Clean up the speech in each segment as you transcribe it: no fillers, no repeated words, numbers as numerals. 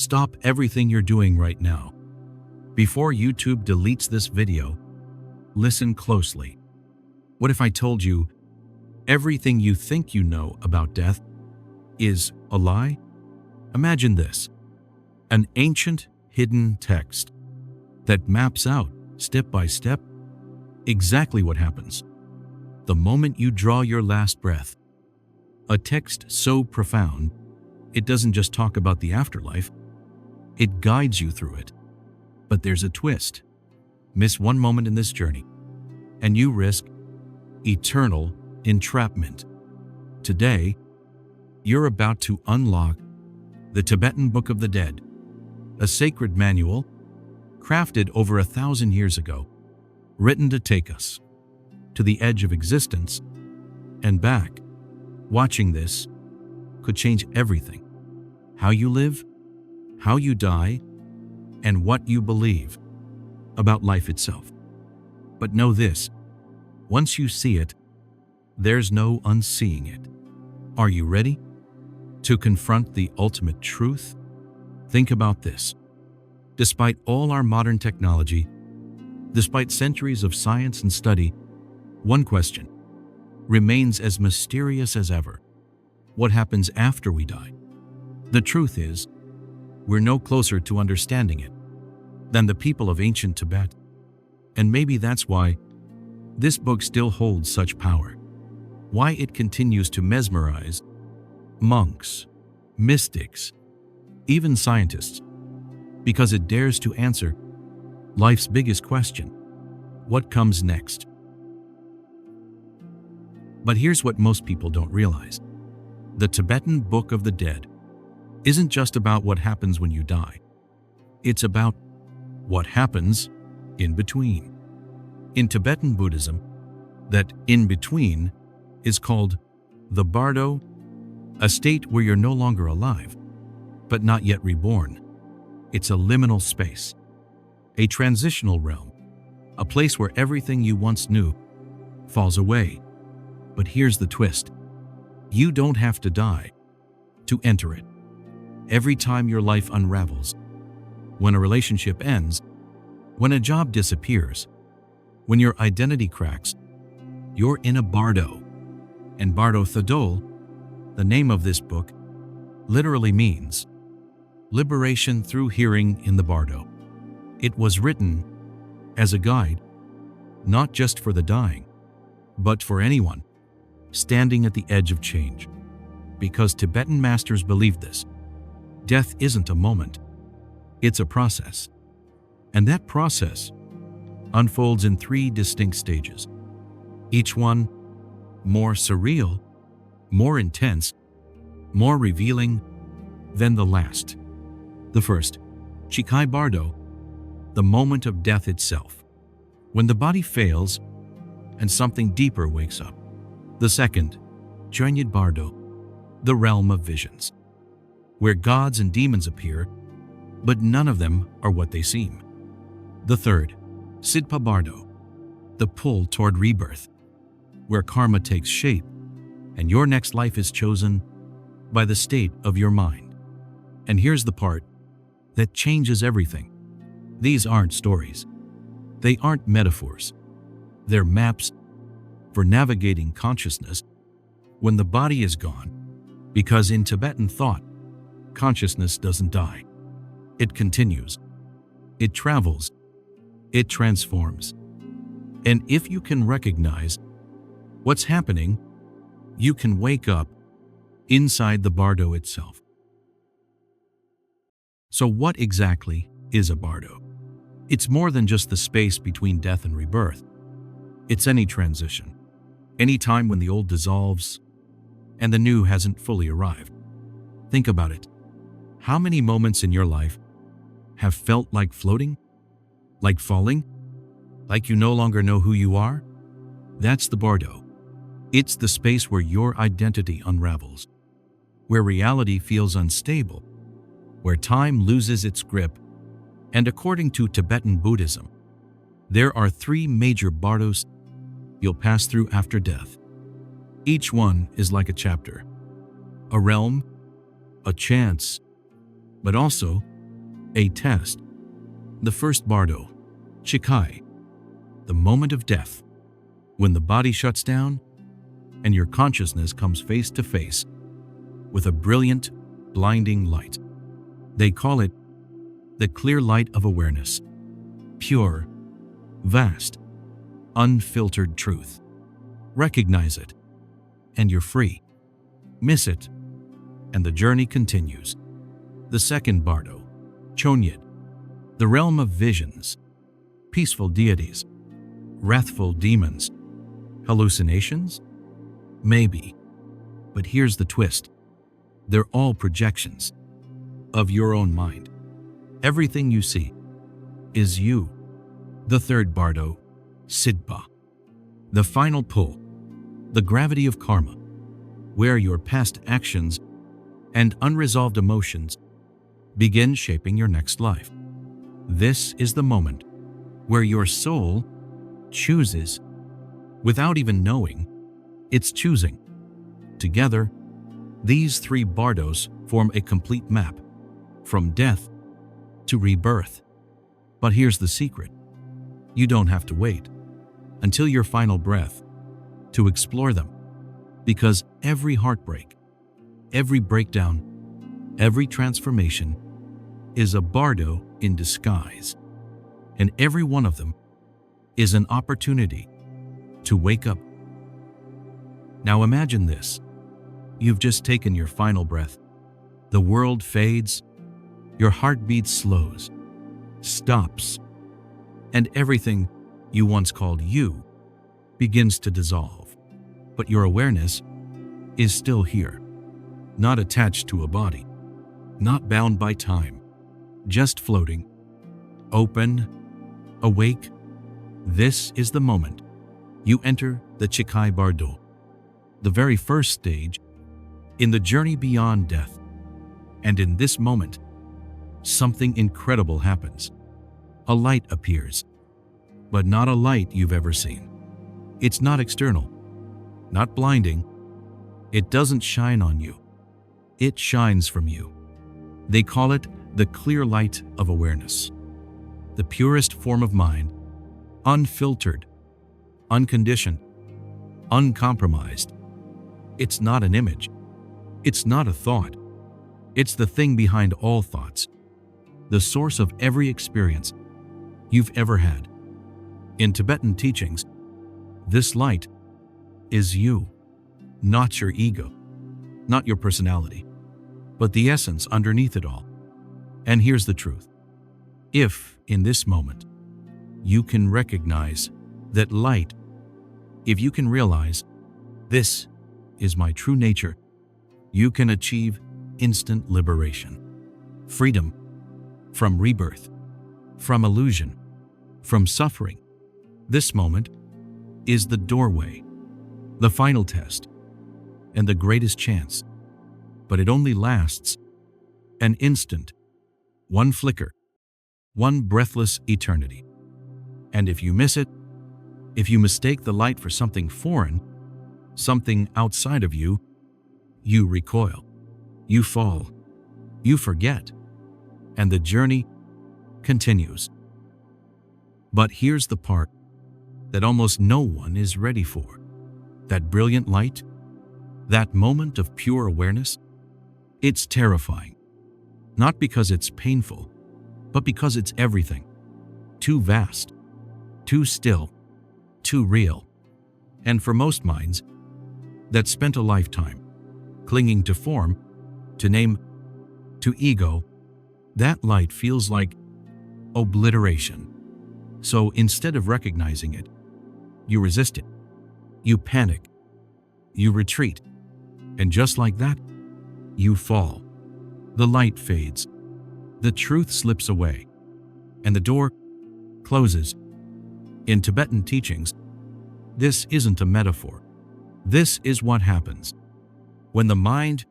stop everything you're doing right now. Before YouTube deletes this video, listen closely. What if I told you everything you think you know about death is a lie? Imagine this: an ancient, hidden text that maps out, step by step, exactly what happens the moment you draw your last breath. A text so profound, it doesn't just talk about the afterlife, it guides you through it. But there's a twist. Miss one moment in this journey, and you risk eternal entrapment. Today, you're about to unlock the Tibetan Book of the Dead, a sacred manual crafted over 1,000 years ago, written to take us to the edge of existence and back. Watching this could change everything: how you live, how you die, and what you believe about life itself. But know this: once you see it, there's no unseeing it. Are you ready to confront the ultimate truth? Think about this. Despite all our modern technology, despite centuries of science and study, one question remains as mysterious as ever: what happens after we die? The truth is, we're no closer to understanding it than the people of ancient Tibet. And maybe that's why this book still holds such power, why it continues to mesmerize monks, mystics, even scientists, because it dares to answer life's biggest question: what comes next? But here's what most people don't realize. The Tibetan Book of the Dead isn't just about what happens when you die. It's about what happens in between. In Tibetan Buddhism, that in between is called the Bardo, a state where you're no longer alive, but not yet reborn. It's a liminal space, a transitional realm, a place where everything you once knew falls away. But here's the twist: you don't have to die to enter it. Every time your life unravels, when a relationship ends, when a job disappears, when your identity cracks, you're in a Bardo. And Bardo Thödol, the name of this book, literally means liberation through hearing in the Bardo. It was written as a guide, not just for the dying, but for anyone standing at the edge of change. Because Tibetan masters believed this: death isn't a moment, it's a process. And that process unfolds in 3 distinct stages, each one more surreal, more intense, more revealing than the last. The first, Chikhai Bardo, the moment of death itself, when the body fails and something deeper wakes up. The second, Chönyid Bardo, the realm of visions, where gods and demons appear, but none of them are what they seem. The third, Sidpa Bardo, the pull toward rebirth, where karma takes shape and your next life is chosen by the state of your mind. And here's the part that changes everything. These aren't stories. They aren't metaphors. They're maps for navigating consciousness when the body is gone, because in Tibetan thought, consciousness doesn't die. It continues. It travels. It transforms. And if you can recognize what's happening, you can wake up inside the Bardo itself. So what exactly is a Bardo? It's more than just the space between death and rebirth. It's any transition, any time when the old dissolves and the new hasn't fully arrived. Think about it. How many moments in your life have felt like floating, like falling, like you no longer know who you are? That's the Bardo. It's the space where your identity unravels, where reality feels unstable, where time loses its grip. And according to Tibetan Buddhism, there are 3 major Bardos you'll pass through after death. Each one is like a chapter, a realm, a chance, but also A test. The first Bardo, Chikhai, the moment of death, when the body shuts down and your consciousness comes face to face with a brilliant, blinding light. They call it the clear light of awareness, pure, vast, unfiltered truth. Recognize it, and you're free. Miss it, and the journey continues. The second Bardo, Chönyid, the realm of visions, peaceful deities, wrathful demons, hallucinations? Maybe. But here's the twist. They're all projections of your own mind. Everything you see is you. The third Bardo, Sidpa, the final pull, the gravity of karma, where your past actions and unresolved emotions begin shaping your next life. This is the moment where your soul chooses without even knowing it's choosing. Together, these three Bardos form a complete map, from death to rebirth. But here's the secret. You don't have to wait until your final breath to explore them, because every heartbreak, every breakdown, every transformation is a Bardo in disguise, and every one of them is an opportunity to wake up. Now imagine this. You've just taken your final breath. The world fades, your heartbeat slows, stops, and everything you once called you begins to dissolve. But your awareness is still here, not attached to a body, not bound by time, just floating, open, awake. This is the moment you enter the Chikhai Bardo, the very first stage in the journey beyond death. And in this moment, something incredible happens. A light appears, but not a light you've ever seen. It's not external, not blinding. It doesn't shine on you. It shines from you. They call it the clear light of awareness, the purest form of mind, unfiltered, unconditioned, uncompromised. It's not an image. It's not a thought. It's the thing behind all thoughts, the source of every experience you've ever had. In Tibetan teachings, this light is you, not your ego, not your personality, but the essence underneath it all. And here's the truth. If, in this moment, you can recognize that light, if you can realize, this is my true nature, you can achieve instant liberation, freedom from rebirth, from illusion, from suffering. This moment is the doorway, the final test, and the greatest chance. But it only lasts an instant, one flicker, one breathless eternity. And if you miss it, if you mistake the light for something foreign, something outside of you, you recoil, you fall, you forget, and the journey continues. But here's the part that almost no one is ready for. That brilliant light, that moment of pure awareness, it's terrifying. Not because it's painful, but because it's everything. Too vast, too still, too real. And for most minds that spent a lifetime clinging to form, to name, to ego, that light feels like obliteration. So instead of recognizing it, you resist it, you panic, you retreat, and just like that, you fall. The light fades, the truth slips away, and the door closes. In Tibetan teachings, this isn't a metaphor. This is what happens when the mind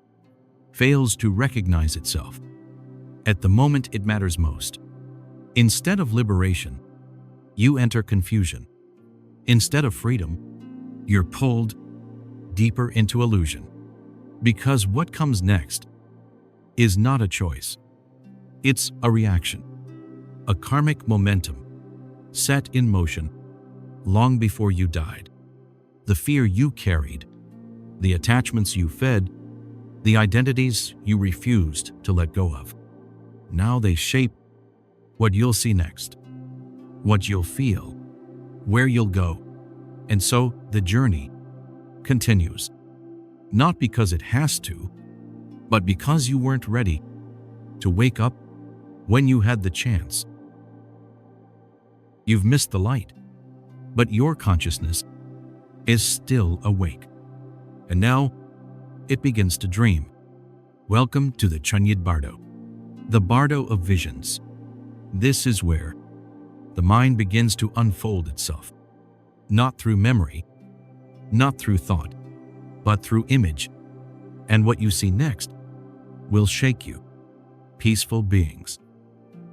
fails to recognize itself at the moment it matters most. Instead of liberation, you enter confusion. Instead of freedom, you're pulled deeper into illusion. Because what comes next is not a choice. It's a reaction, a karmic momentum set in motion long before you died. The fear you carried, the attachments you fed, the identities you refused to let go of. Now they shape what you'll see next, what you'll feel, where you'll go. And so the journey continues, not because it has to, but because you weren't ready to wake up when you had the chance. You've missed the light, but your consciousness is still awake. And now it begins to dream. Welcome to the Chönyid Bardo, the Bardo of visions. This is where the mind begins to unfold itself, not through memory, not through thought, but through image. And what you see next will shake you. Peaceful beings,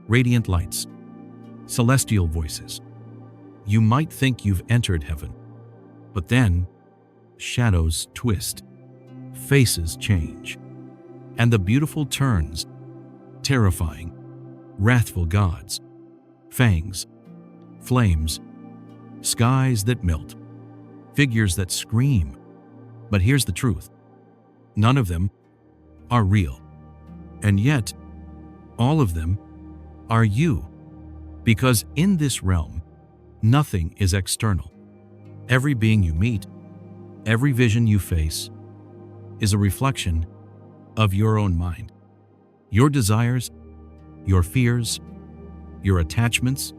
radiant lights, celestial voices. You might think you've entered heaven, but then shadows twist, faces change, and the beautiful turns terrifying, wrathful gods, fangs, flames, skies that melt, figures that scream. But here's the truth. None of them are real. And yet, all of them are you. Because in this realm, nothing is external. Every being you meet, every vision you face, is a reflection of your own mind. Your desires, your fears, your attachments,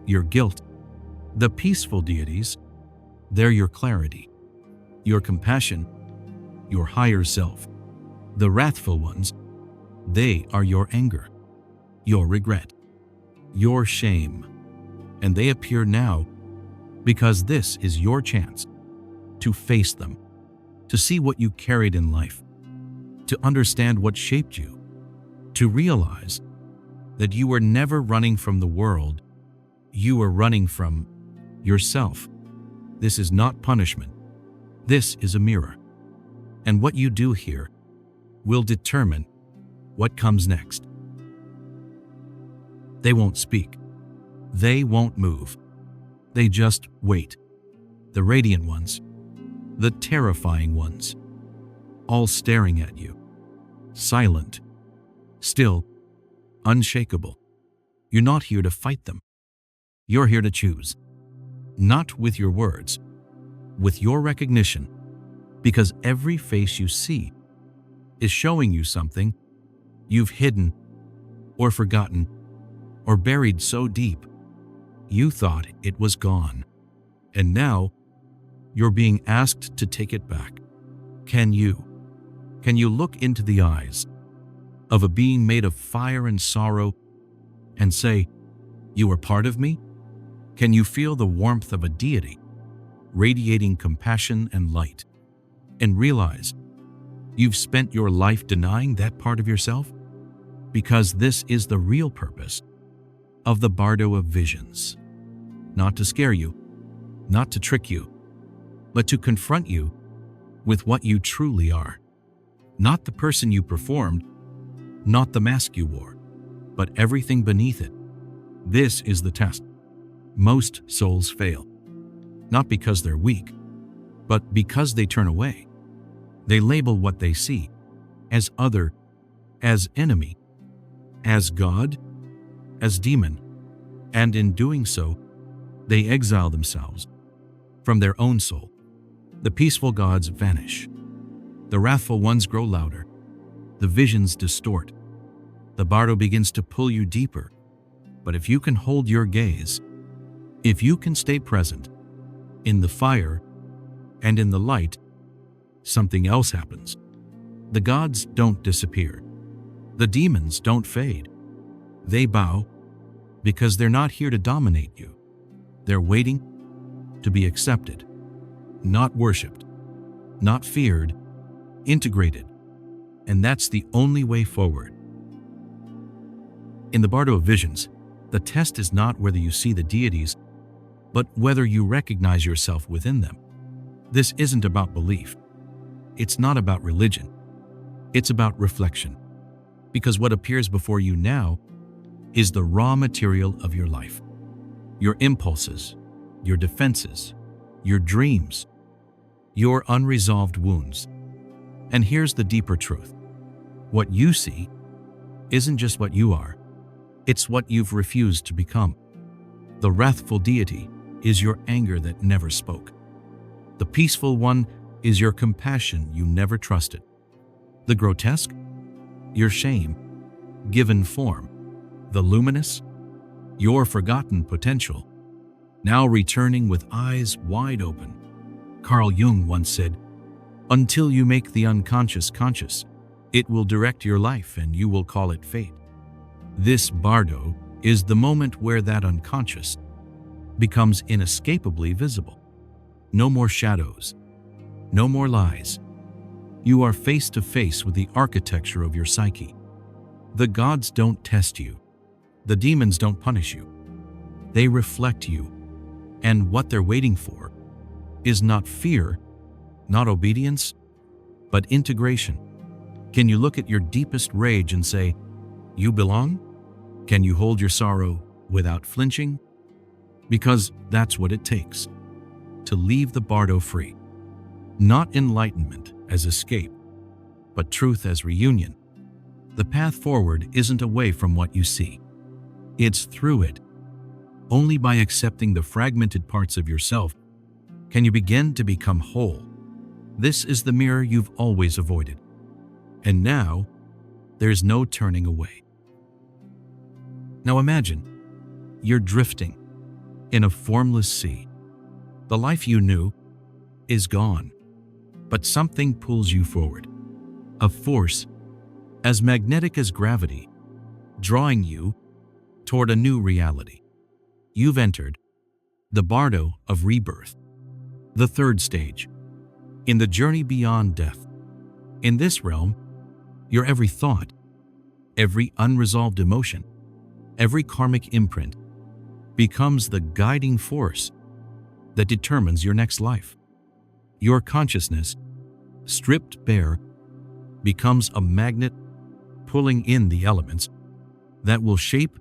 your guilt. The peaceful deities, they're your clarity, your compassion, your higher self. The wrathful ones, they are your anger, your regret, your shame. And they appear now because this is your chance to face them, to see what you carried in life, to understand what shaped you, to realize that you were never running from the world, you were running from yourself. This is not punishment. This is a mirror. And what you do here will determine what comes next. They won't speak. They won't move. They just wait. The radiant ones, the terrifying ones, all staring at you, silent, still, unshakable. You're not here to fight them. You're here to choose, not with your words, with your recognition, because every face you see is showing you something you've hidden or forgotten or buried so deep you thought it was gone. And now you're being asked to take it back. Can you look into the eyes of a being made of fire and sorrow and say, "You are part of me"? Can you feel the warmth of a deity radiating compassion and light and realize you've spent your life denying that part of yourself? Because this is the real purpose of the Bardo of visions. Not to scare you, not to trick you, but to confront you with what you truly are. Not the person you performed, not the mask you wore, but everything beneath it. This is the test. Most souls fail, not because they're weak, but because they turn away. They label what they see as other, as enemy, as God, as demon, and in doing so, they exile themselves from their own soul. The peaceful gods vanish. The wrathful ones grow louder. The visions distort. The Bardo begins to pull you deeper. But if you can hold your gaze, if you can stay present in the fire and in the light, something else happens. The gods don't disappear. The demons don't fade. They bow because they're not here to dominate you. They're waiting to be accepted, not worshipped, not feared, integrated. And that's the only way forward. In the Bardo of visions, the test is not whether you see the deities, but whether you recognize yourself within them. This isn't about belief. It's not about religion. It's about reflection. Because what appears before you now is the raw material of your life. Your impulses, your defenses, your dreams, your unresolved wounds. And here's the deeper truth. What you see isn't just what you are, it's what you've refused to become. The wrathful deity is your anger that never spoke. The peaceful one is your compassion you never trusted. The grotesque, your shame, given form. The luminous, your forgotten potential, now returning with eyes wide open. Carl Jung once said, "Until you make the unconscious conscious, it will direct your life and you will call it fate." This Bardo is the moment where that unconscious becomes inescapably visible. No more shadows, no more lies. You are face to face with the architecture of your psyche. The gods don't test you. The demons don't punish you. They reflect you. And what they're waiting for is not fear, not obedience, but integration. Can you look at your deepest rage and say, "You belong"? Can you hold your sorrow without flinching? Because that's what it takes to leave the Bardo free. Not enlightenment as escape, but truth as reunion. The path forward isn't away from what you see. It's through it. Only by accepting the fragmented parts of yourself can you begin to become whole. This is the mirror you've always avoided. And now, there's no turning away. Now imagine, you're drifting in a formless sea. The life you knew is gone, but something pulls you forward. A force as magnetic as gravity, drawing you toward a new reality. You've entered the Bardo of rebirth, the third stage, in the journey beyond death. In this realm, your every thought, every unresolved emotion, every karmic imprint becomes the guiding force that determines your next life. Your consciousness, stripped bare, becomes a magnet pulling in the elements that will shape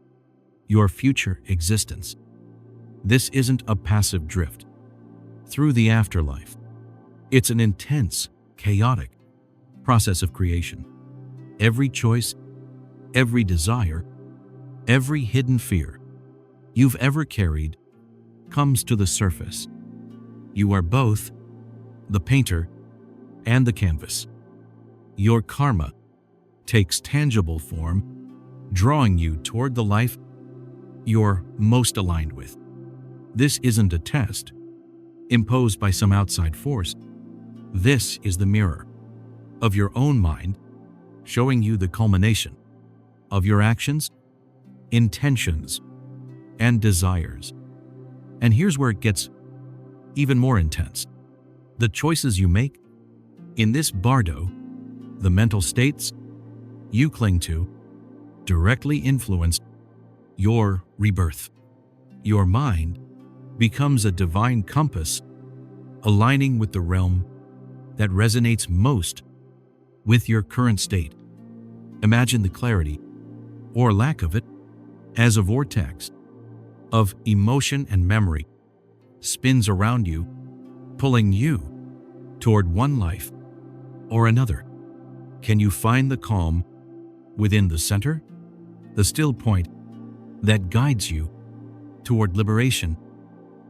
your future existence. This isn't a passive drift through the afterlife. It's an intense, chaotic process of creation. Every choice, every desire, every hidden fear you've ever carried comes to the surface. You are both the painter and the canvas. Your karma takes tangible form, drawing you toward the life you're most aligned with. This isn't a test imposed by some outside force. This is the mirror of your own mind, showing you the culmination of your actions, intentions, and desires. And here's where it gets even more intense. The choices you make in this Bardo, the mental states you cling to, directly influence your rebirth. Your mind becomes a divine compass, aligning with the realm that resonates most with your current state. Imagine the clarity, or lack of it, as a vortex of emotion and memory spins around you, pulling you toward one life or another. Can you find the calm within the center, the still point that guides you toward liberation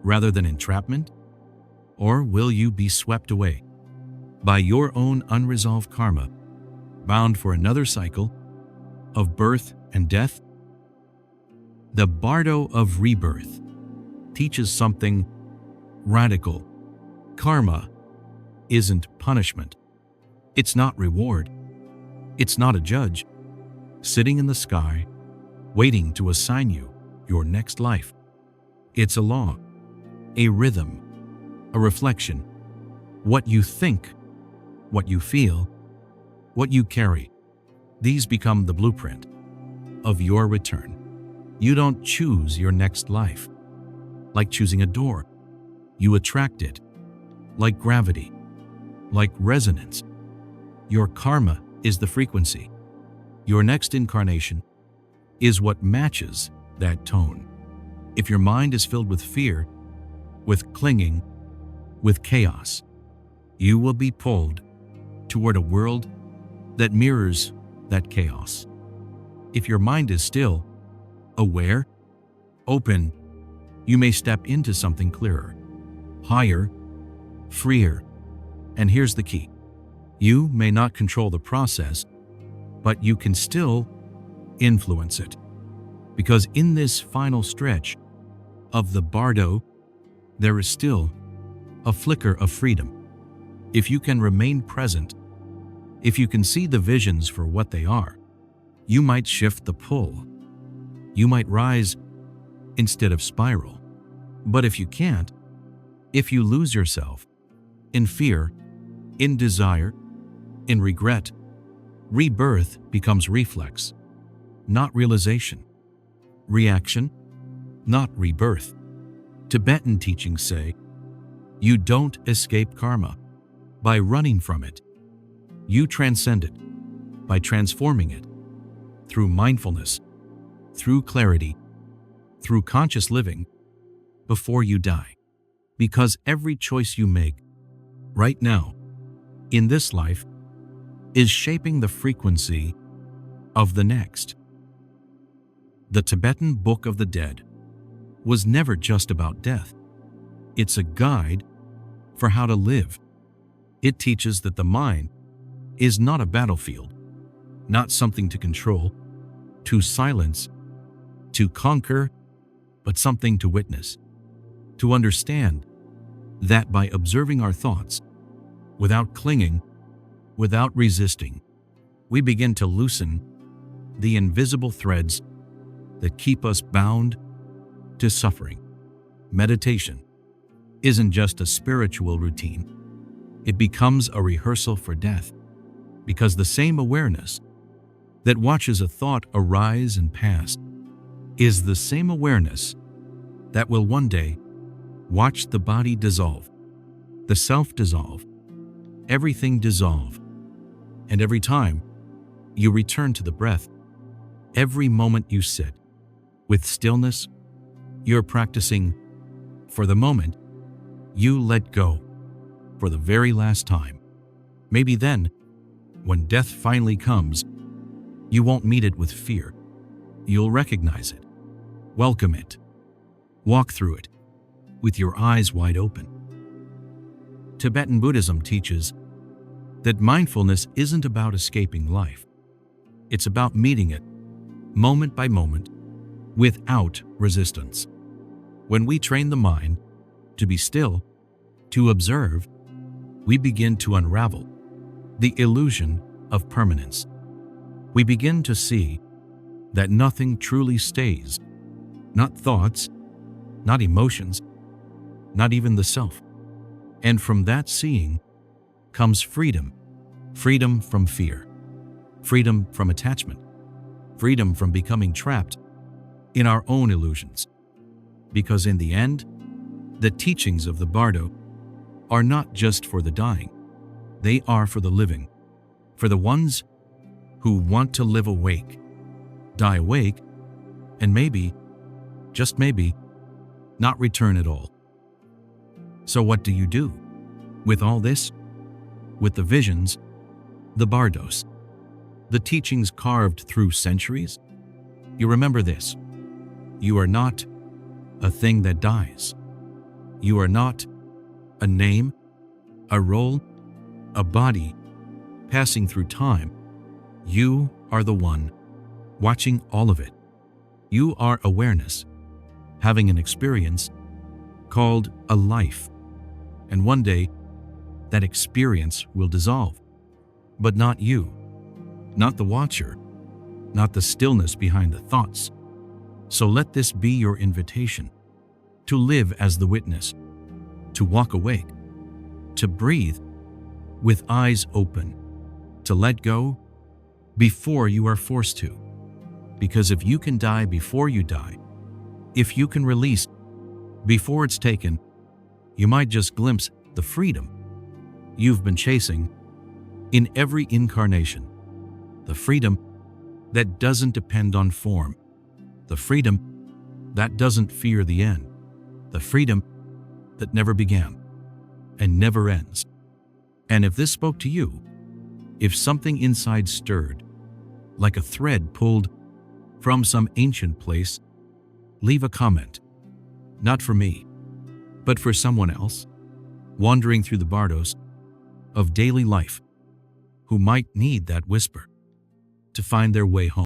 rather than entrapment? Or will you be swept away by your own unresolved karma, bound for another cycle of birth and death? The Bardo of rebirth teaches something radical. Karma isn't punishment. It's not reward. It's not a judge sitting in the sky waiting to assign you your next life. It's a law, a rhythm, a reflection. What you think, what you feel, what you carry, these become the blueprint of your return. You don't choose your next life. Like choosing a door, you attract it. Like gravity, like resonance. Your karma is the frequency. Your next incarnation is what matches that tone. If your mind is filled with fear, with clinging, with chaos, you will be pulled toward a world that mirrors that chaos. If your mind is still, aware, open, you may step into something clearer, higher, freer. And here's the key. You may not control the process, but you can still influence it. Because in this final stretch of the Bardo, there is still a flicker of freedom. If you can remain present, if you can see the visions for what they are, you might shift the pull. You might rise instead of spiral. But if you can't, if you lose yourself in fear, in desire, in regret, rebirth becomes reflex, not realization. Reaction, not rebirth. Tibetan teachings say, you don't escape karma by running from it. You transcend it by transforming it through mindfulness, through clarity, through conscious living before you die. Because every choice you make right now in this life is shaping the frequency of the next. The Tibetan Book of the Dead was never just about death. It's a guide for how to live. It teaches that the mind is not a battlefield, not something to control, to silence, to conquer, but something to witness, to understand that by observing our thoughts, without clinging, without resisting, we begin to loosen the invisible threads that keep us bound to suffering. Meditation isn't just a spiritual routine. It becomes a rehearsal for death, because the same awareness that watches a thought arise and pass is the same awareness that will one day watch the body dissolve, the self dissolve, everything dissolve. And every time you return to the breath, every moment you sit with stillness, you're practicing for the moment you let go for the very last time. Maybe then, when death finally comes, you won't meet it with fear. You'll recognize it, welcome it, walk through it with your eyes wide open. Tibetan Buddhism teaches that mindfulness isn't about escaping life. It's about meeting it, moment by moment, without resistance. When we train the mind to be still, to observe, we begin to unravel the illusion of permanence. We begin to see that nothing truly stays, not thoughts, not emotions, not even the self. And from that seeing comes freedom, freedom from fear, freedom from attachment, freedom from becoming trapped in our own illusions. Because in the end, the teachings of the Bardo are not just for the dying, they are for the living, for the ones who want to live awake, die awake, and maybe, just maybe, not return at all. So what do you do with all this? With the visions, the Bardos, the teachings carved through centuries? You remember this: you are not a thing that dies. You are not a name, a role, a body passing through time. You are the one watching all of it. You are awareness, having an experience called a life. And one day, that experience will dissolve. But not you, not the watcher, not the stillness behind the thoughts. So let this be your invitation to live as the witness, to walk awake, to breathe with eyes open, to let go before you are forced to. Because if you can die before you die, if you can release before it's taken, you might just glimpse the freedom you've been chasing in every incarnation, the freedom that doesn't depend on form, the freedom that doesn't fear the end, the freedom that never began and never ends. And if this spoke to you, if something inside stirred, like a thread pulled from some ancient place, leave a comment. Not for me, but for someone else, wandering through the Bardos of daily life, who might need that whisper to find their way home.